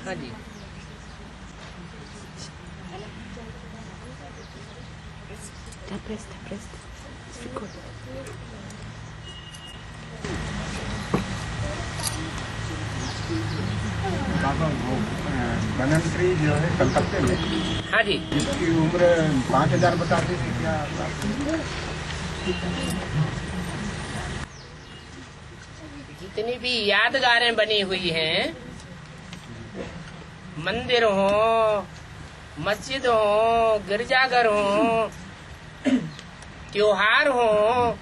हाँ जी। बाबा वो बनन ट्री जो है कलकत्ते में, हाँ जी। इसकी उम्र 5000 बताते थे क्या? जितनी भी यादगारें बनी हुई हैं, मंदिर हो, मस्जिद हो, गिरजाघर हो, त्योहार हो,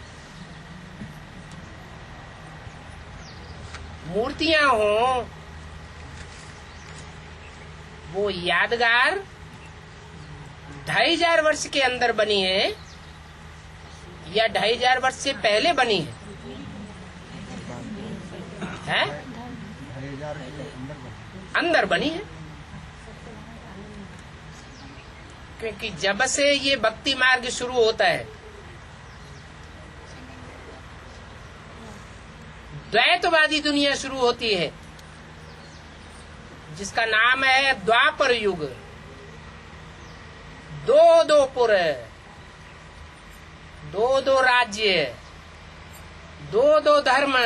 मूर्तियां हो, वो यादगार 2500 वर्ष के अंदर बनी है या 2500 वर्ष से पहले बनी है? अंदर बनी है। क्योंकि जब से ये भक्ति मार्ग शुरू होता है, द्वैतवादी दुनिया शुरू होती है, जिसका नाम है द्वापर युग। दो पुर, दो राज्य, दो धर्म,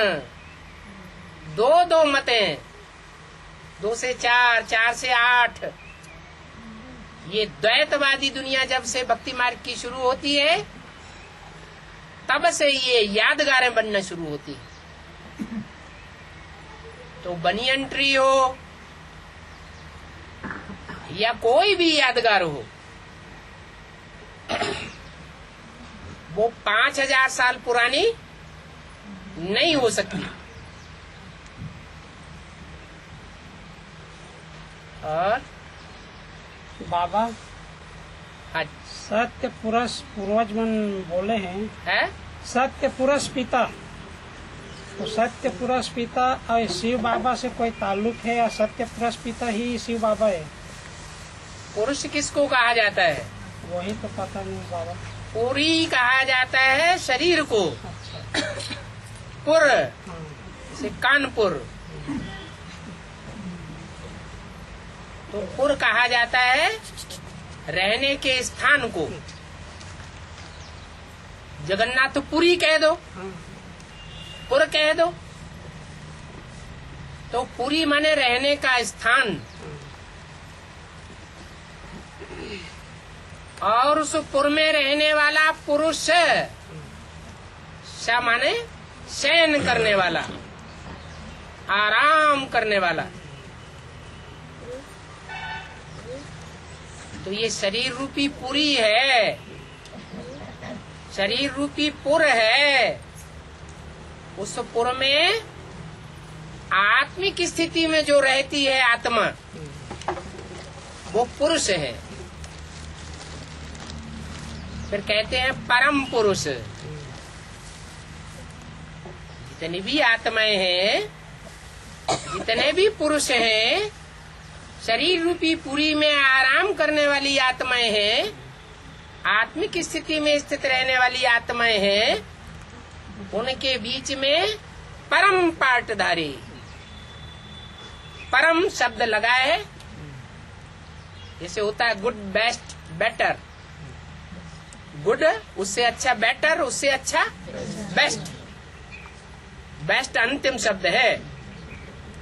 दो मतें, 2 से 4, 4 से 8। ये द्वैतवादी दुनिया जब से भक्ति मार्ग की शुरू होती है, तब से ये यादगारें बनना शुरू होती है। तो बनियन ट्री हो या कोई भी यादगार हो, वो 5000 साल पुरानी नहीं हो सकती। और बाबा, हाँ, सत्य पुरुष पूर्वज मन बोले हैं, है? सत्य पुरुष पिता। तो सत्य पुरुष पिता और शिव बाबा से कोई ताल्लुक है या सत्य पुरुष पिता ही शिव बाबा है? पुरुष किसको कहा जाता है? वही तो पता नहीं बाबा। पुरी कहा जाता है शरीर को। अच्छा। पुर हाँ। से कानपुर, तो पुर कहा जाता है रहने के स्थान को। जगन्नाथपुरी कह दो, हाँ। पुर कह दो, तो पुरी माने रहने का स्थान। और उस पुर में रहने वाला पुरुष, श माने शयन करने वाला, आराम करने वाला। तो ये शरीर रूपी पुरी है, शरीर रूपी पुर है। उस पुर में आत्मिक स्थिति में जो रहती है आत्मा, वो पुरुष है। फिर कहते हैं परम पुरुष। जितनी भी आत्माएं हैं, जितने भी पुरुष हैं, शरीर रूपी पुरी में आराम करने वाली आत्माएं हैं, आत्मिक स्थिति में स्थित रहने वाली आत्माएं हैं, उनके बीच में परम पाटधारी, परम शब्द लगा है। जैसे होता है गुड, बेस्ट, बेटर। गुड उससे अच्छा बेटर, उससे अच्छा बेस्ट। बेस्ट अंतिम शब्द है,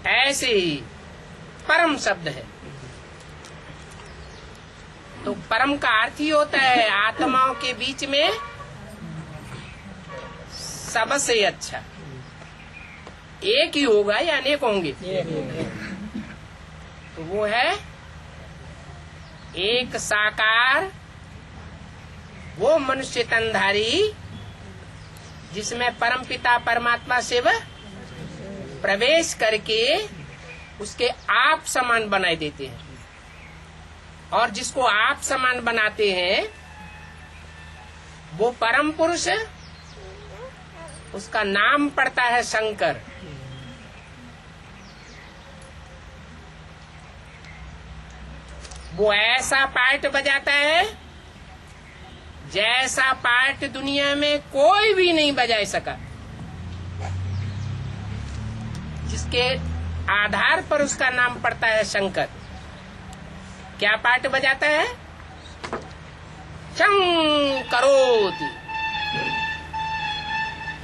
ऐसे ही परम शब्द है। तो परम का अर्थ ही होता है आत्माओं के बीच में सबसे अच्छा। एक ही होगा या अनेक होंगे? तो वो है एक साकार, वो मनुष्य तनधारी, जिसमें परमपिता परमात्मा शिव प्रवेश करके उसके आप समान बनाए देते हैं। और जिसको आप समान बनाते हैं वो परम पुरुष, उसका नाम पड़ता है शंकर। वो ऐसा पार्ट बजाता है जैसा पार्ट दुनिया में कोई भी नहीं बजा सका, जिसके आधार पर उसका नाम पड़ता है शंकर। क्या पाठ बजाता है? शंकरोति।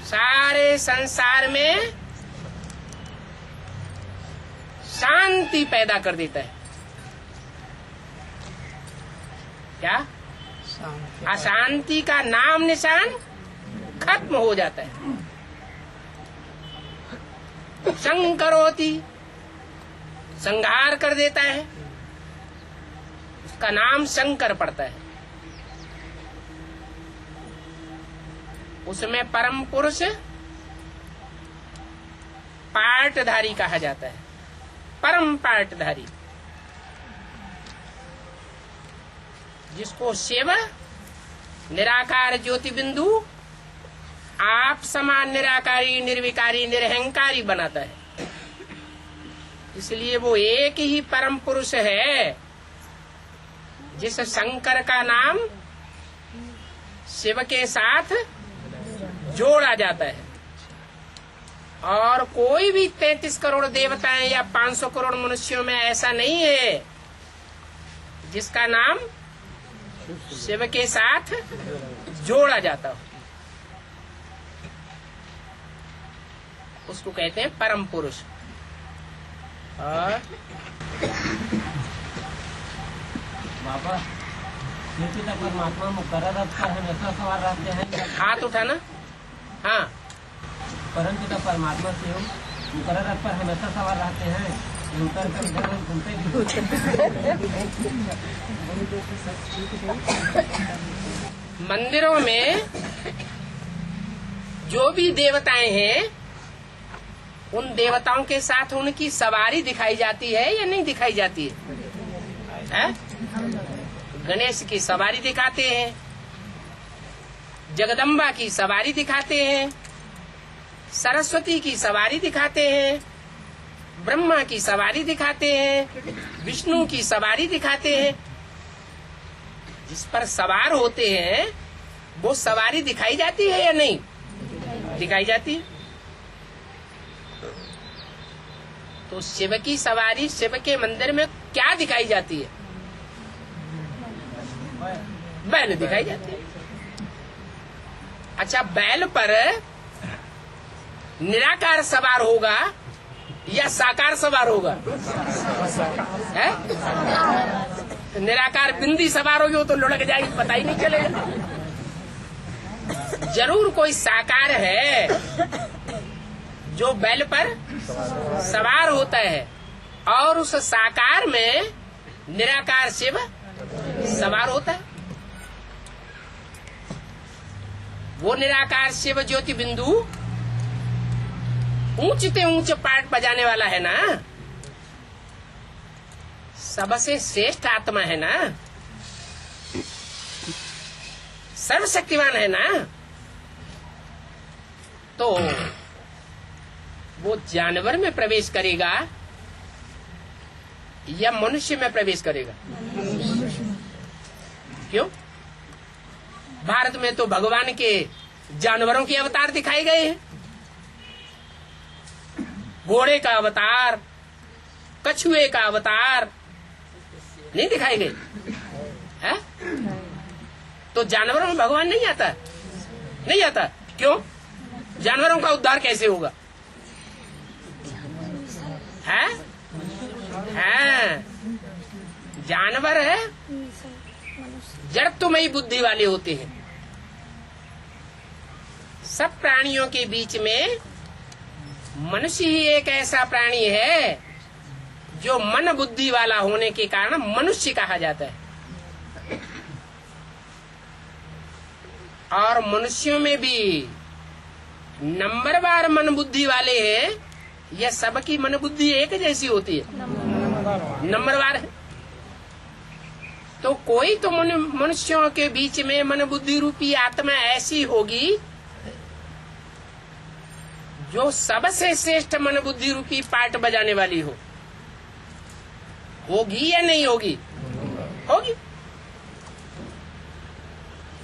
सारे संसार में शांति पैदा कर देता है। क्या? अशांति का नाम निशान खत्म हो जाता है। शंकरोति, संहार कर देता है, उसका नाम शंकर पड़ता है। उसमें परम पुरुष पाटधारी कहा जाता है, परम पाटधारी, जिसको शिव निराकार ज्योति बिंदु आप समान निराकारी निर्विकारी निरहंकारी बनाता है। इसलिए वो एक ही परम पुरुष है जिस शंकर का नाम शिव के साथ जोड़ा जाता है। और कोई भी 33 करोड़ देवताएं या 500 करोड़ मनुष्यों में ऐसा नहीं है जिसका नाम शिव के साथ जोड़ा जाता हो। उसको कहते हैं परम पुरुष। और बाबा पिता परमात्मा मुकर्रर रथ पर हमेशा सवार रहते हैं। हाथ उठाना। हाँ, परम पिता परमात्मा से मुकर्रर रथ पर हमेशा सवार रहते हैं। उतर कर इधर घूमते मंदिरों में जो भी देवताएं हैं उन देवताओं के साथ उनकी सवारी दिखाई जाती है या नहीं दिखाई जाती है? गणेश की सवारी दिखाते हैं, जगदम्बा की सवारी दिखाते हैं, सरस्वती की सवारी दिखाते हैं, ब्रह्मा की सवारी दिखाते हैं, विष्णु की सवारी दिखाते हैं। जिस पर सवार होते हैं वो सवारी दिखाई जाती है या नहीं दिखाई जाती? तो शिव की सवारी शिव के मंदिर में क्या दिखाई जाती है? बैल दिखाई जाती है। अच्छा, बैल पर निराकार सवार होगा या साकार सवार होगा? है? निराकार बिंदी सवार होगी, वो तो लुढ़क जाएगी, पता ही नहीं चलेगा। जरूर कोई साकार है जो बैल पर सवार होता है और उस साकार में निराकार शिव सवार होता है। वो निराकार शिव ज्योति बिंदु ऊंचते ऊंच पाठ बजाने वाला है ना, सबसे श्रेष्ठ आत्मा है ना, सर्वशक्तिमान है ना। तो वो जानवर में प्रवेश करेगा या मनुष्य में प्रवेश करेगा? क्यों? भारत में तो भगवान के जानवरों के अवतार दिखाए गए हैं। घोड़े का अवतार, कछुए का अवतार नहीं दिखाए गए है? तो जानवरों में भगवान नहीं आता? नहीं आता। क्यों? जानवरों का उद्धार कैसे होगा? है? जानवर है जड़त्वमयी बुद्धि वाले होते हैं। सब प्राणियों के बीच में मनुष्य ही एक ऐसा प्राणी है जो मन बुद्धि वाला होने के कारण मनुष्य कहा जाता है। और मनुष्यों में भी नंबरवार मन बुद्धि वाले हैं या सबकी मन बुद्धि एक जैसी होती है? नंबरवार है। तो कोई तो मनुष्यों के बीच में मन बुद्धि रूपी आत्मा ऐसी होगी जो सबसे श्रेष्ठ मन बुद्धि रूपी पाठ बजाने वाली हो। होगी या नहीं होगी? होगी।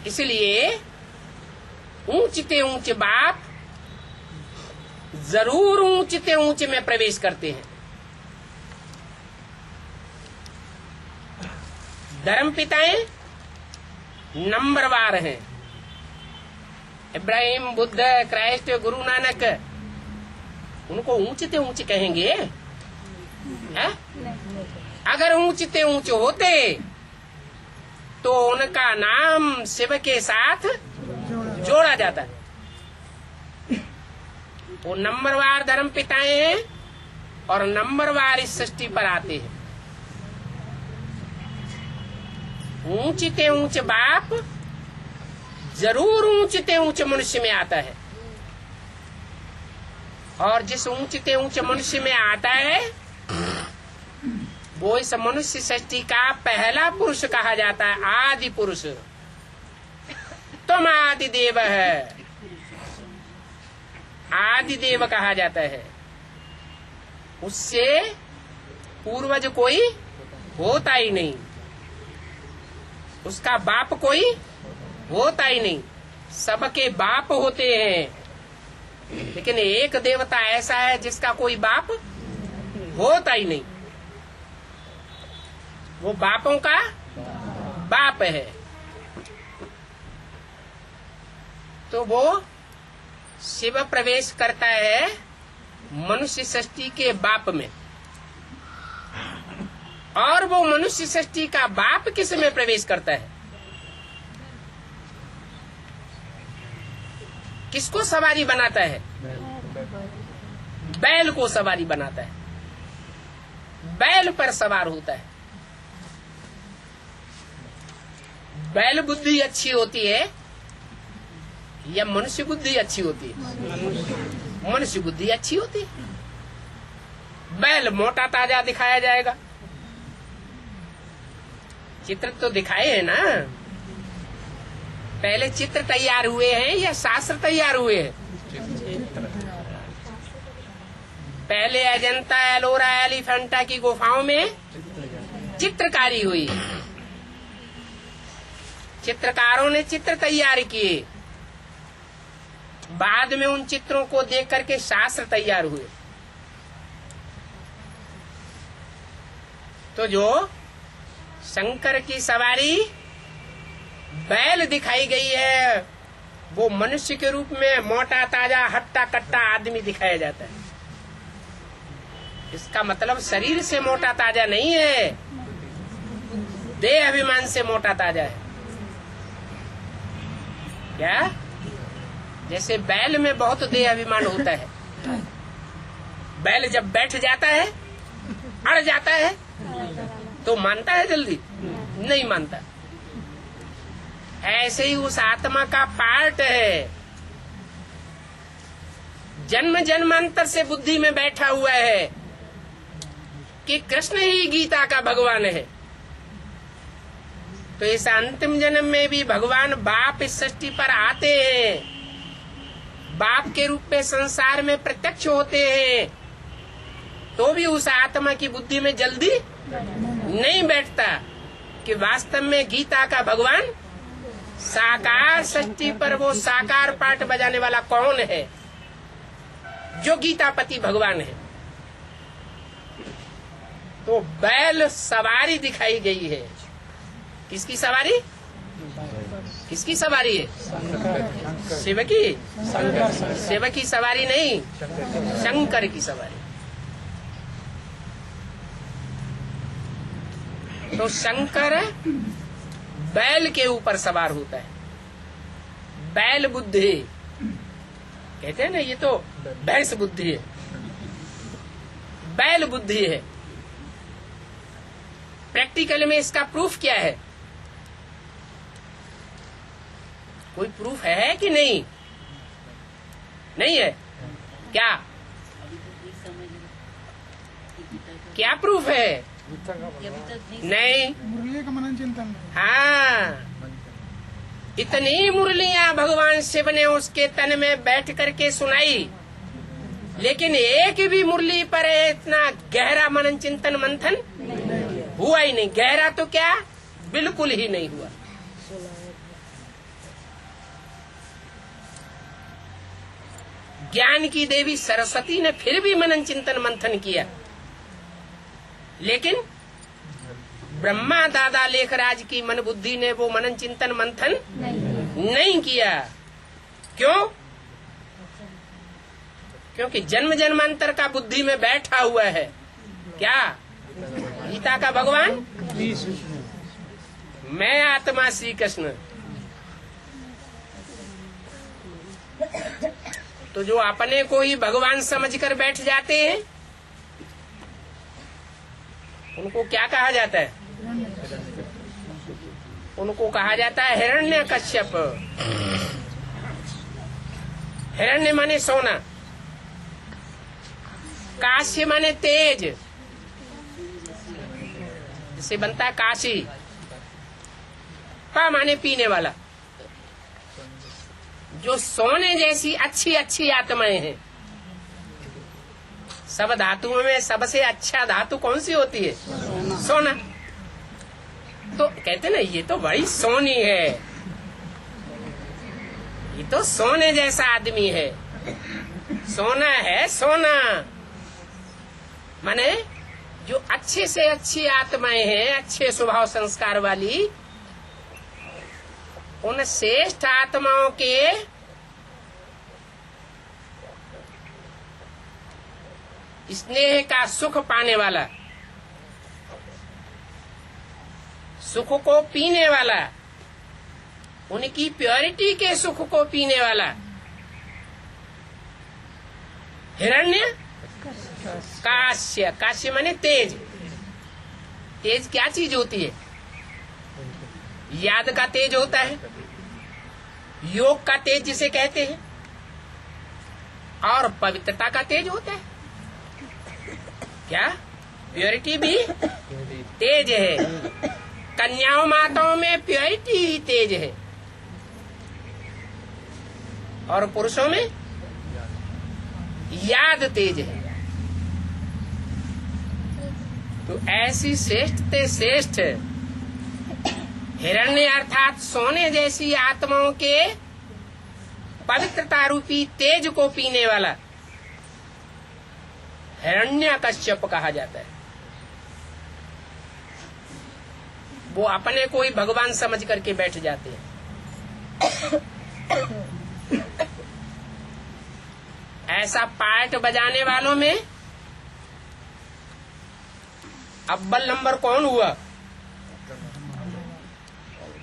इसलिए ऊंचते ऊंच बाप जरूर ऊंचते ऊंच में प्रवेश करते हैं। धर्म पिताएं नंबरवार हैं। इब्राहिम, बुद्ध, क्राइस्ट, गुरु नानक, उनको ऊंचते ऊंच कहेंगे? है? अगर ऊंचते ऊंच होते तो उनका नाम शिव के साथ जोड़ा जाता है। वो नंबरवार धर्म पिताएं हैं और नंबरवार इस सृष्टि पर आते हैं। ऊंचते ऊंच बाप जरूर ऊंचते ऊंच मनुष्य में आता है, और जिस ऊंचते ऊंच मनुष्य में आता है वो इस मनुष्य सृष्टि का पहला पुरुष कहा जाता है, आदि पुरुष। तुम आदि देव है, आदि देव कहा जाता है। उससे पूर्वज कोई होता ही नहीं, उसका बाप कोई होता ही नहीं। सबके बाप होते हैं, लेकिन एक देवता ऐसा है जिसका कोई बाप होता ही नहीं, वो बापों का बाप है। तो वो शिव प्रवेश करता है मनुष्य सृष्टि के बाप में, और वो मनुष्य सृष्टि का बाप किस में प्रवेश करता है? किसको सवारी बनाता है? बैल को सवारी बनाता है, बैल पर सवार होता है। बैल बुद्धि अच्छी होती है या मनुष्य बुद्धि अच्छी होती है? मनुष्य बुद्धि अच्छी होती है। बैल मोटा ताजा दिखाया जाएगा, चित्र तो दिखाए हैं ना। पहले चित्र तैयार हुए हैं या शास्त्र तैयार हुए हैं? पहले अजंता, एलोरा, एलिफेंटा की गुफाओं में चित्रकारी हुई, चित्रकारों ने चित्र तैयार किए, बाद में उन चित्रों को देख करके शास्त्र तैयार हुए। तो जो शंकर की सवारी बैल दिखाई गई है, वो मनुष्य के रूप में मोटा ताजा हट्टा कट्टा आदमी दिखाया जाता है। इसका मतलब शरीर से मोटा ताजा नहीं है, देह अभिमान से मोटा ताजा है। क्या? जैसे बैल में बहुत देह अभिमान होता है, बैल जब बैठ जाता है, अड़ जाता है, तो मानता है जल्दी? नहीं मानता। ऐसे ही उस आत्मा का पार्ट है, जन्म जन्मांतर से बुद्धि में बैठा हुआ है कि कृष्ण ही गीता का भगवान है। तो इस अंतिम जन्म में भी भगवान बाप इस सृष्टि पर आते हैं, बाप के रूप में संसार में प्रत्यक्ष होते हैं, तो भी उस आत्मा की बुद्धि में जल्दी नहीं बैठता कि वास्तव में गीता का भगवान साकार सृष्टि पर वो साकार पाठ बजाने वाला कौन है, जो गीतापति भगवान है। तो बैल सवारी दिखाई गई है। किसकी सवारी? किसकी सवारी है? शिव की? शिव की सवारी नहीं, शंकर की सवारी। तो शंकर बैल के ऊपर सवार होता है। बैल बुद्धि कहते हैं ना, ये तो भैंस बुद्धि है, बैल बुद्धि है। प्रैक्टिकल में इसका प्रूफ क्या है? कोई प्रूफ है कि नहीं? नहीं है। क्या क्या प्रूफ है? नहीं। मुरली का मनन चिंतन। हाँ, इतनी मुरलियां भगवान शिव ने उसके तन में बैठ करके सुनाई, लेकिन एक भी मुरली पर इतना गहरा मनन चिंतन मंथन हुआ ही नहीं। गहरा तो क्या, बिल्कुल ही नहीं हुआ। ज्ञान की देवी सरस्वती ने फिर भी मनन चिंतन मंथन किया, लेकिन ब्रह्मा दादा लेखराज की मन बुद्धि ने वो मनन चिंतन मंथन नहीं किया। क्यों? क्योंकि जन्म जन्मांतर का बुद्धि में बैठा हुआ है। क्या? गीता का भगवान, मैं आत्मा श्री कृष्ण। तो जो अपने को ही भगवान समझकर बैठ जाते हैं उनको क्या कहा जाता है? उनको कहा जाता है हिरण्यकश्यप। हिरण्य माने सोना, काश्य माने तेज, जिससे बनता है काशी, पा माने पीने वाला। जो सोने जैसी अच्छी अच्छी आत्माएं हैं। सब धातुओं में सबसे अच्छा धातु कौन सी होती है? सोना। तो कहते ना ये तो बड़ी सोनी है, ये तो सोने जैसा आदमी है। सोना है सोना, माने जो अच्छे से अच्छी आत्माएं हैं, अच्छे स्वभाव संस्कार वाली, उन श्रेष्ठ आत्माओं के स्नेह का सुख पाने वाला, सुख को पीने वाला, उनकी प्योरिटी के सुख को पीने वाला हिरण्य काश्य। काश्य माने तेज। तेज क्या चीज होती है? याद का तेज होता है, योग का तेज जिसे कहते हैं, और पवित्रता का तेज होता है। क्या? प्योरिटी भी तेज है। कन्याओं माताओं में प्योरिटी ही तेज है, और पुरुषों में याद तेज है। तो ऐसी श्रेष्ठ ते श्रेष्ठ हिरण्य अर्थात सोने जैसी आत्माओं के पवित्रता रूपी तेज को पीने वाला हिरण्यकश्यप कहा जाता है। वो अपने को ही भगवान समझ करके बैठ जाते हैं। ऐसा पार्ट बजाने वालों में अव्वल नंबर कौन हुआ?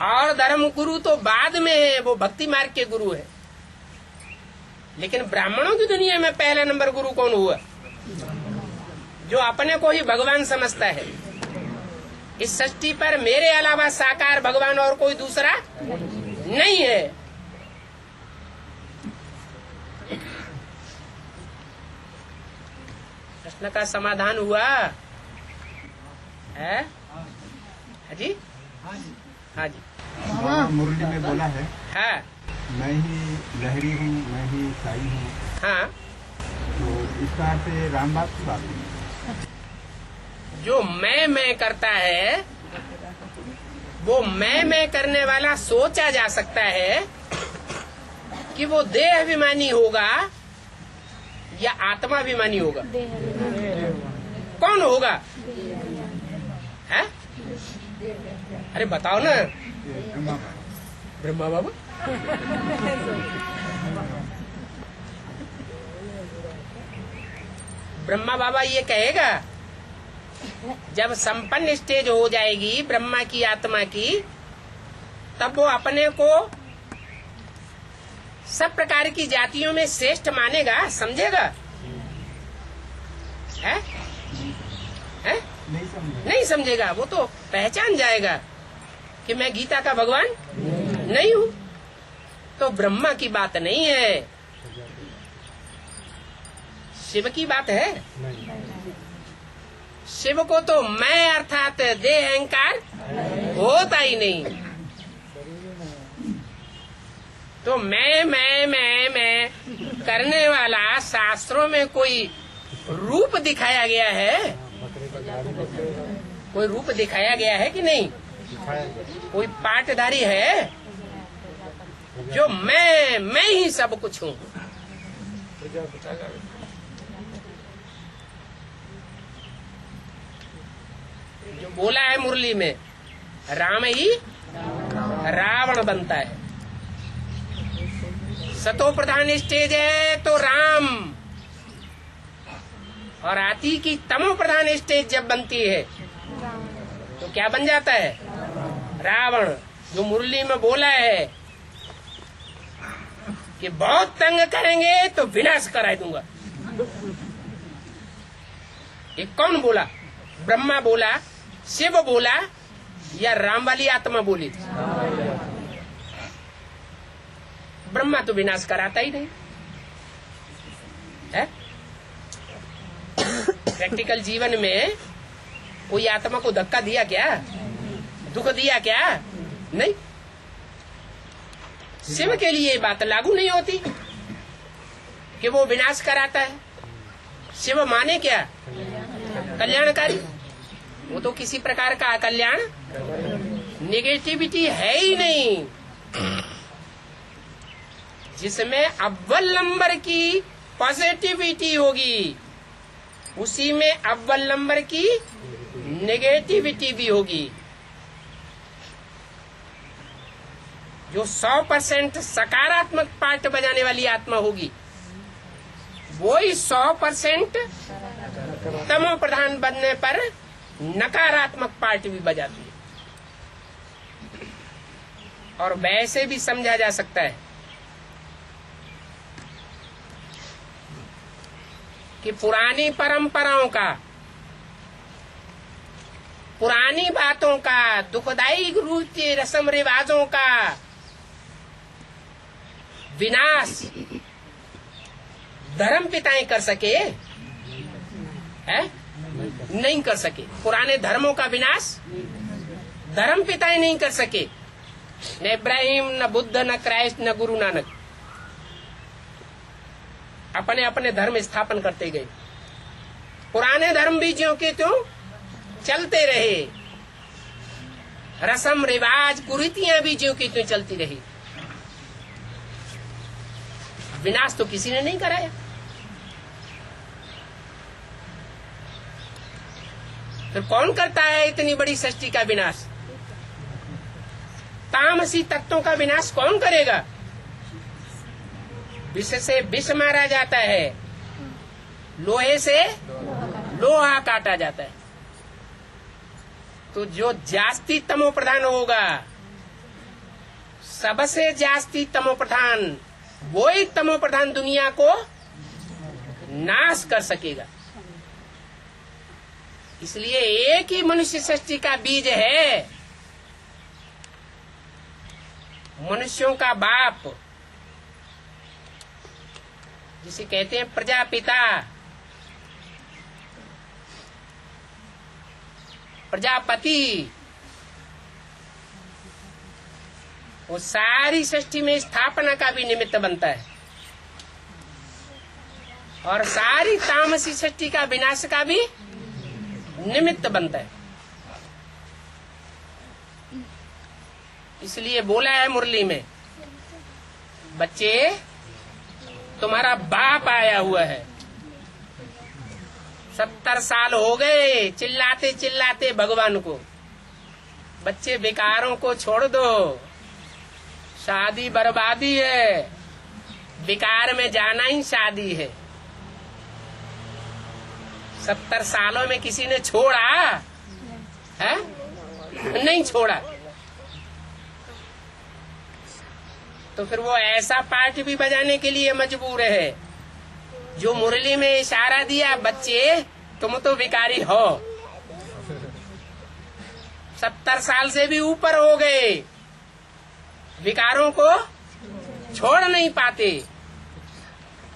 और धर्म गुरु तो बाद में है, वो भक्ति मार्ग के गुरु है। लेकिन ब्राह्मणों की दुनिया में पहला नंबर गुरु कौन हुआ? जो अपने को ही भगवान समझता है। इस सृष्टि पर मेरे अलावा साकार भगवान और कोई दूसरा नहीं है। प्रश्न का समाधान हुआ है? हाँ जी, हाँ जी। बाबा मुरली में बोला है, हाँ मैं ही लहरी हूँ, मैं ही साई हूँ। हाँ, तो इसका अर्थ राम बाप की बात है। जो मैं करता है, वो मैं करने वाला सोचा जा सकता है कि वो देह अभिमानी होगा या आत्मा अभिमानी होगा। कौन होगा? है? अरे बताओ ना। ब्रह्मा बाबा। ब्रह्मा बाबा ये कहेगा जब संपन्न स्टेज हो जाएगी ब्रह्मा की आत्मा की, तब वो अपने को सब प्रकार की जातियों में श्रेष्ठ मानेगा, समझेगा? है? है? नहीं समझेगा। वो तो पहचान जाएगा कि मैं गीता का भगवान नहीं हूँ। तो ब्रह्मा की बात नहीं है, शिव की बात है। शिव को तो मैं अर्थात देह अहंकार होता ही नहीं। तो मैं करने वाला शास्त्रों में कोई रूप दिखाया गया है? कोई रूप दिखाया गया है कि नहीं? कोई पाटधारी है? जो मैं ही सब कुछ हूँ। जो जो बोला है मुरली में, राम ही रावण बनता है। सतो प्रधान स्टेज है तो राम, और हाथी की तमो प्रधान स्टेज जब बनती है तो क्या बन जाता है? रावण। जो मुरली में बोला है कि बहुत तंग करेंगे तो विनाश करा दूंगा, ये कौन बोला? ब्रह्मा बोला, शिव बोला, या राम वाली आत्मा बोली? ब्रह्मा तो विनाश कराता ही नहीं है। प्रैक्टिकल जीवन में कोई आत्मा को धक्का दिया क्या? दुख दिया क्या? नहीं। शिव के लिए ये बात लागू नहीं होती कि वो विनाश कराता है। शिव माने क्या? कल्याणकारी। वो तो किसी प्रकार का कल्याण, नेगेटिविटी है ही नहीं। जिसमें अव्वल नंबर की पॉजिटिविटी होगी, उसी में अव्वल नंबर की नेगेटिविटी भी होगी। जो 100% सकारात्मक पार्ट बजाने वाली आत्मा होगी, वो ही 100% तमो प्रधान बनने पर नकारात्मक पार्ट भी बजाती है। और वैसे भी समझा जा सकता है कि पुरानी परंपराओं का, पुरानी बातों का, दुखदायी रीति रस्म रिवाजों का विनाश धर्म पिताएं कर सके है? नहीं कर सके। पुराने धर्मों का विनाश धर्म पिताएं नहीं कर सके। न इब्राहिम, न बुद्ध, न क्राइस्ट, न गुरु नानक अपने अपने धर्म स्थापन करते गए। पुराने धर्म भी ज्यों के त्यों चलते रहे, रस्म रिवाज कुरीतियां भी ज्यों की त्यों चलती रही। विनाश तो किसी ने नहीं कराया। फिर कौन करता है इतनी बड़ी सृष्टि का विनाश? तामसी तत्वों का विनाश कौन करेगा? विष से विष मारा जाता है, लोहे से लोहा काटा जाता है। तो जो जास्ती तमो प्रधान होगा, सबसे जास्ती तमो प्रधान, वो ही तमो प्रधान दुनिया को नाश कर सकेगा। इसलिए एक ही मनुष्य सृष्टि का बीज है, मनुष्यों का बाप, जिसे कहते हैं प्रजापिता। प्रजापति वो सारी सृष्टि में स्थापना का भी निमित्त बनता है, और सारी तामसी सृष्टि का विनाश का भी निमित्त बनता है। इसलिए बोला है मुरली में, बच्चे तुम्हारा बाप आया हुआ है। 70 साल हो गए चिल्लाते चिल्लाते भगवान को। बच्चे विकारों को छोड़ दो, शादी बर्बादी है, विकार में जाना ही शादी है। 70 सालों में किसी ने छोड़ा है? नहीं छोड़ा। तो फिर वो ऐसा पार्ट भी बजाने के लिए मजबूर है जो मुरली में इशारा दिया, बच्चे तुम तो विकारी हो। 70 साल से भी ऊपर हो गए, विकारों को छोड़ नहीं पाते,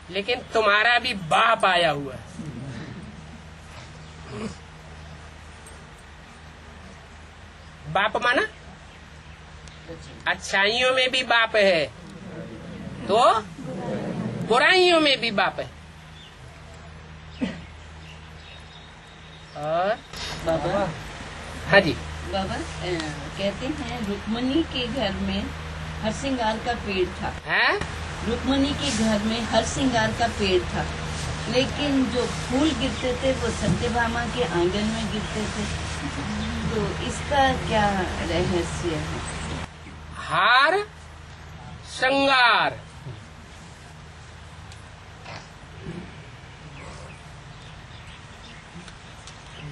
लेकिन तुम्हारा भी बाप आया हुआ है। बाप माना अच्छाइयों में भी बाप है तो बुराइयों में भी बाप है। और बाबा, हाँ जी बाबा कहते हैं रुक्मणी के घर में हर श्रृंगार का पेड़ था। है? रुक्मणी के घर में हर श्रृंगार का पेड़ था, लेकिन जो फूल गिरते थे वो सत्यभामा के आंगन में गिरते थे। तो इसका क्या रहस्य है? हार श्रृंगार।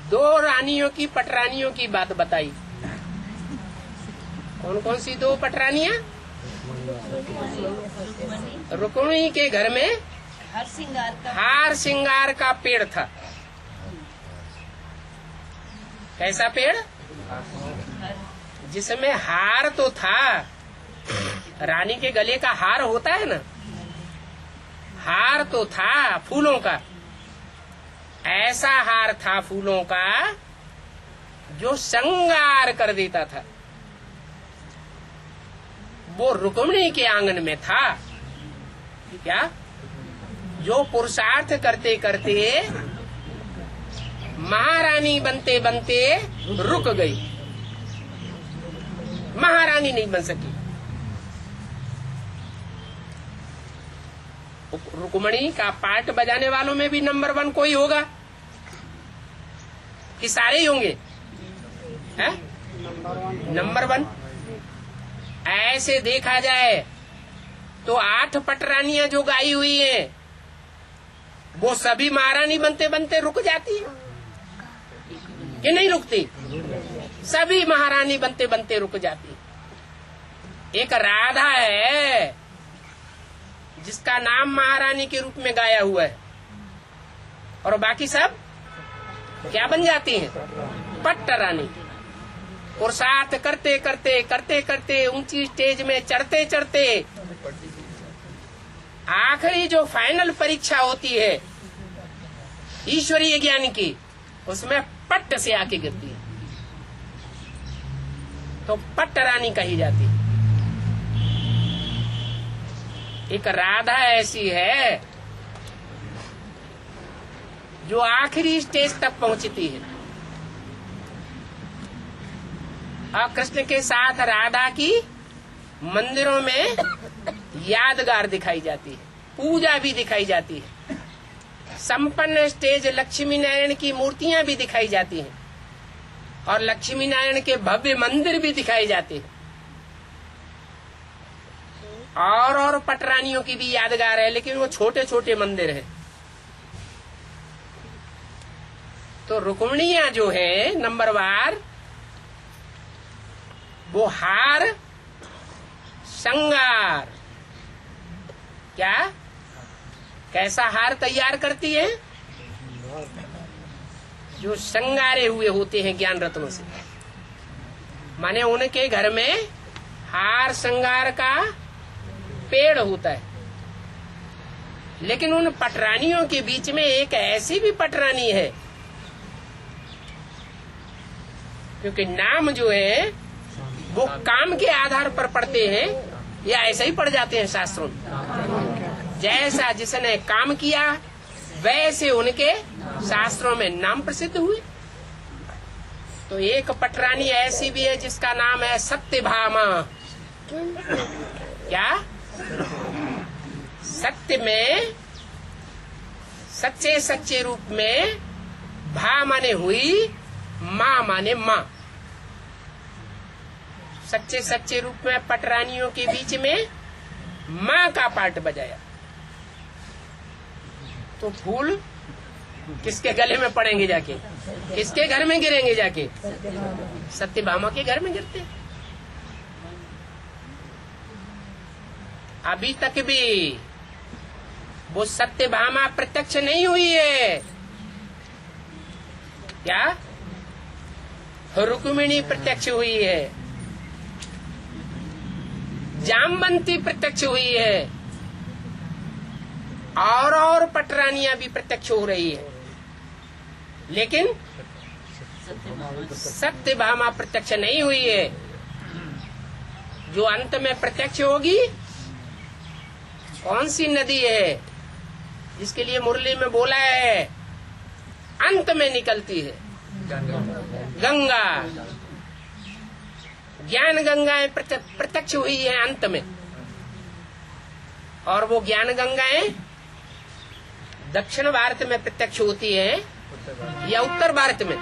दो रानियों की पटरानियों की बात बताई। कौन कौन सी दो पटरानियां? रुक्मिणी के घर में हार श्रृंगार का पेड़ था। कैसा पेड़? जिसमें हार तो था, रानी के गले का हार होता है ना, हार तो था फूलों का। ऐसा हार था फूलों का जो श्रृंगार कर देता था। वो रुक्मिणी के आंगन में था। क्या? जो पुरुषार्थ करते करते महारानी बनते बनते रुक गई, महारानी नहीं बन सकी। रुक्मिणी का पार्ट बजाने वालों में भी नंबर 1 कोई होगा कि सारे ही होंगे? है? नंबर 1। ऐसे देखा जाए तो 8 पटरानियां जो गाई हुई हैं, वो सभी महारानी बनते बनते रुक जाती है कि नहीं रुकती? सभी महारानी बनते बनते रुक जाती। एक राधा है जिसका नाम महारानी के रूप में गाया हुआ है, और बाकी सब क्या बन जाती हैं? पट्टरानी। पुरुषार्थ करते करते करते करते ऊंची स्टेज में चढ़ते चढ़ते आखिरी जो फाइनल परीक्षा होती है ईश्वरीय ज्ञान की, उसमें पट्ट से आके गिरती है, तो पट्टरानी कही जाती है। एक राधा ऐसी है जो आखिरी स्टेज तक पहुंचती है, और कृष्ण के साथ राधा की मंदिरों में यादगार दिखाई जाती है, पूजा भी दिखाई जाती है, संपन्न स्टेज लक्ष्मी नारायण की मूर्तियां भी दिखाई जाती हैं, और लक्ष्मी नारायण के भव्य मंदिर भी दिखाई जाते हैं, और पटरानियों की भी यादगार है, लेकिन वो छोटे छोटे मंदिर हैं। तो रुक्मिणियां जो है नंबरवार, वो हार श्रृंगार। क्या? कैसा हार तैयार करती है? जो श्रृंगारे हुए होते हैं ज्ञान रत्नों से। माने उनके घर में हार श्रृंगार का पेड़ होता है, लेकिन उन पटरानियों के बीच में एक ऐसी भी पटरानी है, क्योंकि नाम जो है वो काम के आधार पर पढ़ते हैं या ऐसे ही पढ़ जाते हैं शास्त्रों में। जैसा जिसने काम किया वैसे उनके शास्त्रों में नाम प्रसिद्ध हुए। तो एक पटरानी ऐसी भी है जिसका नाम है सत्यभामा। क्या? सत्य में सच्चे सच्चे रूप में, भा माने हुई, माँ माने माँ। सच्चे सच्चे रूप में पटरानियों के बीच में माँ का पार्ट बजाया। तो फूल किसके गले में पड़ेंगे जाके? किसके घर में गिरेंगे जाके? सत्यभामा के घर में गिरते। अभी तक भी वो सत्यभामा प्रत्यक्ष नहीं हुई है। क्या? रुक्मिणी प्रत्यक्ष हुई है, जामवंती प्रत्यक्ष हुई है, और पटरानियां भी प्रत्यक्ष हो रही है, लेकिन सत्यभामा प्रत्यक्ष नहीं हुई है। जो अंत में प्रत्यक्ष होगी, कौन सी नदी है जिसके लिए मुरली में बोला है अंत में निकलती है? गंगा। ज्ञान गंगाएं प्रत्यक्ष हुई है अंत में, और वो ज्ञान गंगाएं दक्षिण भारत में प्रत्यक्ष होती है या उत्तर भारत में?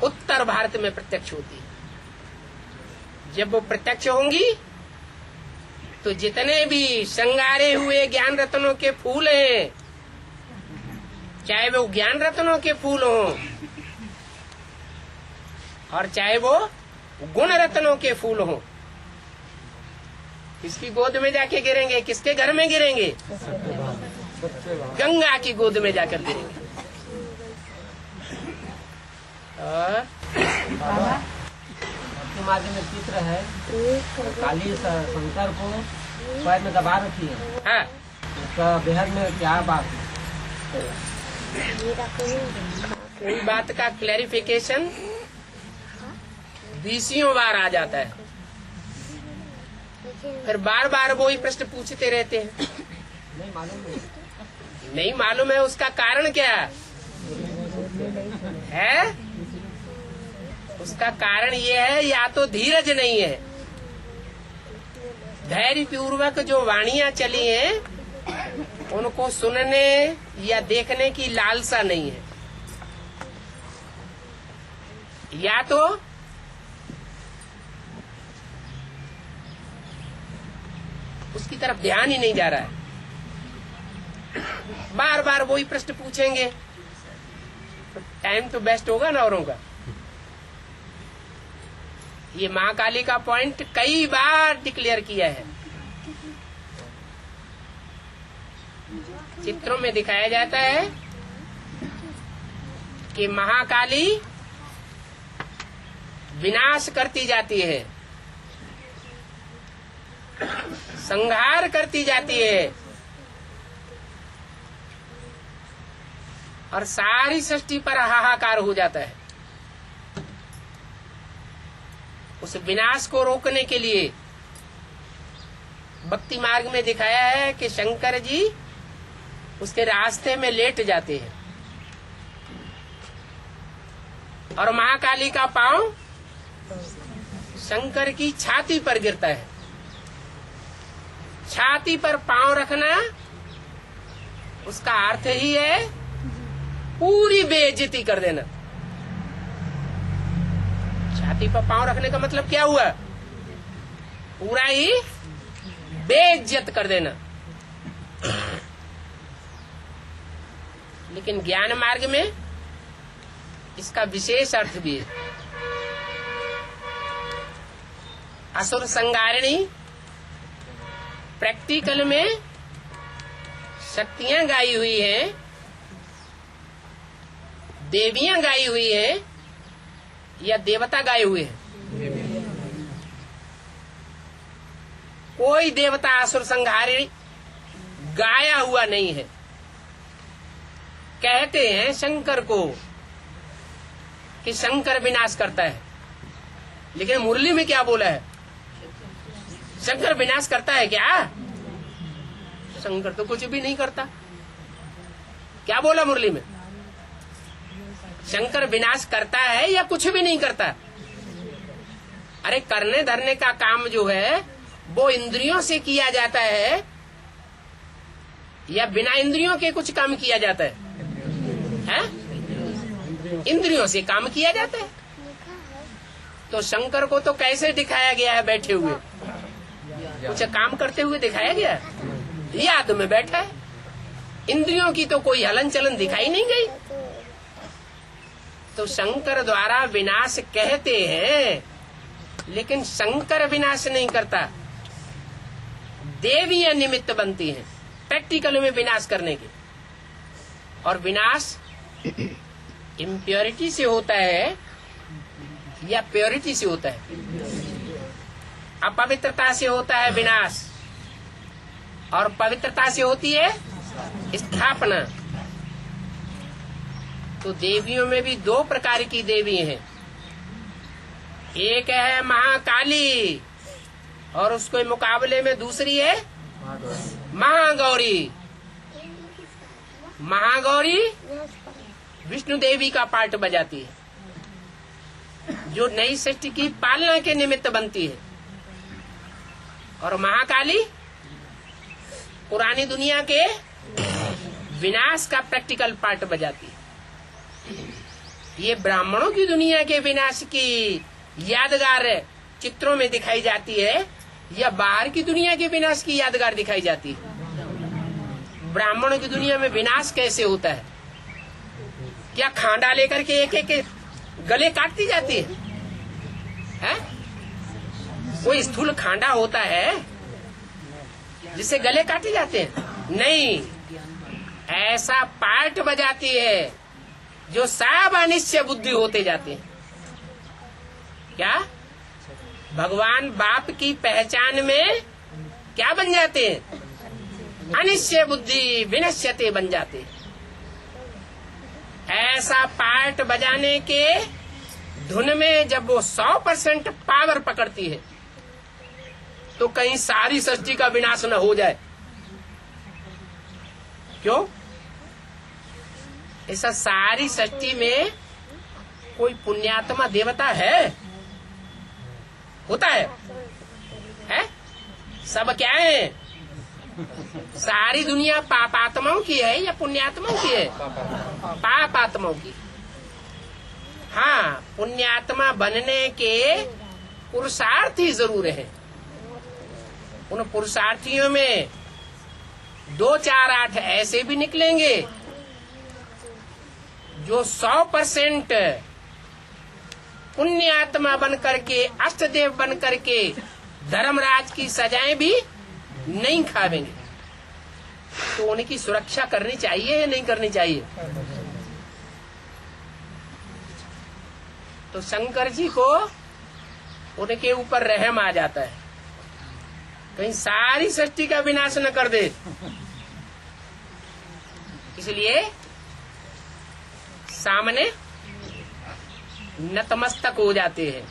उत्तर भारत में प्रत्यक्ष होती है। जब वो प्रत्यक्ष होंगी तो जितने भी श्रृंगारे हुए ज्ञान रत्नों के फूल हैं, चाहे वो ज्ञान रत्नों के फूल हों और चाहे वो गुण रत्नों के फूल हों, किसकी गोद में जाके गिरेंगे? किसके घर में गिरेंगे? गंगा की गोद में जाकर गिरेंगे। और मार्ग में चित्र है, काली शंकर को पैर में दबा रखी है। हाँ, उसका बेहद में क्या बात है? कोई बात का क्लैरिफिकेशन 20 बार आ जाता है, फिर बार बार वो ही प्रश्न पूछते रहते हैं। नहीं मालूम है उसका कारण क्या है? उसका कारण ये है, या तो धीरज नहीं है, धैर्य पूर्वक जो वाणियां चली हैं उनको सुनने या देखने की लालसा नहीं है, या तो उसकी तरफ ध्यान ही नहीं जा रहा है। बार बार वही प्रश्न पूछेंगे तो टाइम तो बेस्ट होगा ना औरों का। ये महाकाली का पॉइंट कई बार डिक्लेयर किया है, चित्रों में दिखाया जाता है कि महाकाली विनाश करती जाती है, संहार करती जाती है और सारी सृष्टि पर हाहाकार हो जाता है। उस विनाश को रोकने के लिए भक्ति मार्ग में दिखाया है कि शंकर जी उसके रास्ते में लेट जाते हैं और महाकाली का पांव शंकर की छाती पर गिरता है। छाती पर पांव रखना उसका अर्थ ही है पूरी बेइज्जती कर देना। छाती पर पांव रखने का मतलब क्या हुआ? पूरा ही बेइज्जत कर देना। लेकिन ज्ञान मार्ग में इसका विशेष अर्थ भी है। असुर संगारिणी प्रैक्टिकल में शक्तियां गाई हुई हैं, देवियां गाई हुई हैं या देवता गाए हुए हैं? कोई देवता असुर संहारी गाया हुआ नहीं है। कहते हैं शंकर को कि शंकर विनाश करता है, लेकिन मुरली में क्या बोला है? शंकर विनाश करता है क्या? शंकर तो कुछ भी नहीं करता। क्या बोला मुरली में? शंकर विनाश करता है या कुछ भी नहीं करता? अरे करने धरने का काम जो है वो इंद्रियों से किया जाता है या बिना इंद्रियों के कुछ काम किया जाता है? इंद्रियों से काम किया जाता है। तो शंकर को तो कैसे दिखाया गया है? बैठे हुए, कुछ काम करते हुए दिखाया गया है? याद में बैठा है। इंद्रियों की तो कोई हलन चलन दिखाई नहीं गई। तो शंकर द्वारा विनाश कहते हैं, लेकिन शंकर विनाश नहीं करता। देवियां निमित्त बनती हैं प्रैक्टिकल में विनाश करने के। और विनाश इम्प्योरिटी से होता है या प्योरिटी से होता है? अपवित्रता से होता है विनाश, और पवित्रता से होती है स्थापना। तो देवियों में भी दो प्रकार की देवी हैं। एक है महाकाली और उसके मुकाबले में दूसरी है महागौरी। महागौरी विष्णु देवी का पार्ट बजाती है, जो नई सृष्टि की पालना के निमित्त बनती है। और महाकाली पुरानी दुनिया के विनाश का प्रैक्टिकल पार्ट बजाती है। ये ब्राह्मणों की दुनिया के विनाश की यादगार चित्रों में दिखाई जाती है या बाहर की दुनिया के विनाश की यादगार दिखाई जाती है? ब्राह्मणों की दुनिया में विनाश कैसे होता है? क्या खांडा लेकर के एक एक गले काटती जाती है? कोई स्थूल खांडा होता है जिससे गले काटे जाते हैं? नहीं, ऐसा पार्ट बजाती है जो सब अनिश्चय बुद्धि होते जाते हैं। क्या भगवान बाप की पहचान में क्या बन जाते हैं? अनिश्चय बुद्धि विनश्यते बन जाते हैं। ऐसा पार्ट बजाने के धुन में जब वो 100% पावर पकड़ती है तो कहीं सारी सृष्टि का विनाश न हो जाए। क्यों? ऐसा सारी सृष्टि में कोई पुण्यात्मा देवता है? होता है? सब क्या है? सारी दुनिया पापात्माओं की है या पुण्यात्माओं की है? पापात्माओं की। हाँ, पुण्यात्मा बनने के पुरुषार्थी जरूर है। उन पुरुषार्थियों में 2, 4, 8 ऐसे भी निकलेंगे जो 100% पुण्यात्मा बन करके, अष्टदेव बन करके धर्मराज की सजाएं भी नहीं खावेंगे। तो उनकी सुरक्षा करनी चाहिए या नहीं करनी चाहिए? तो शंकर जी को उनके ऊपर रहम आ जाता है, कहीं सारी सृष्टि का विनाश न कर दे। इसलिए सामने नतमस्तक हो जाते हैं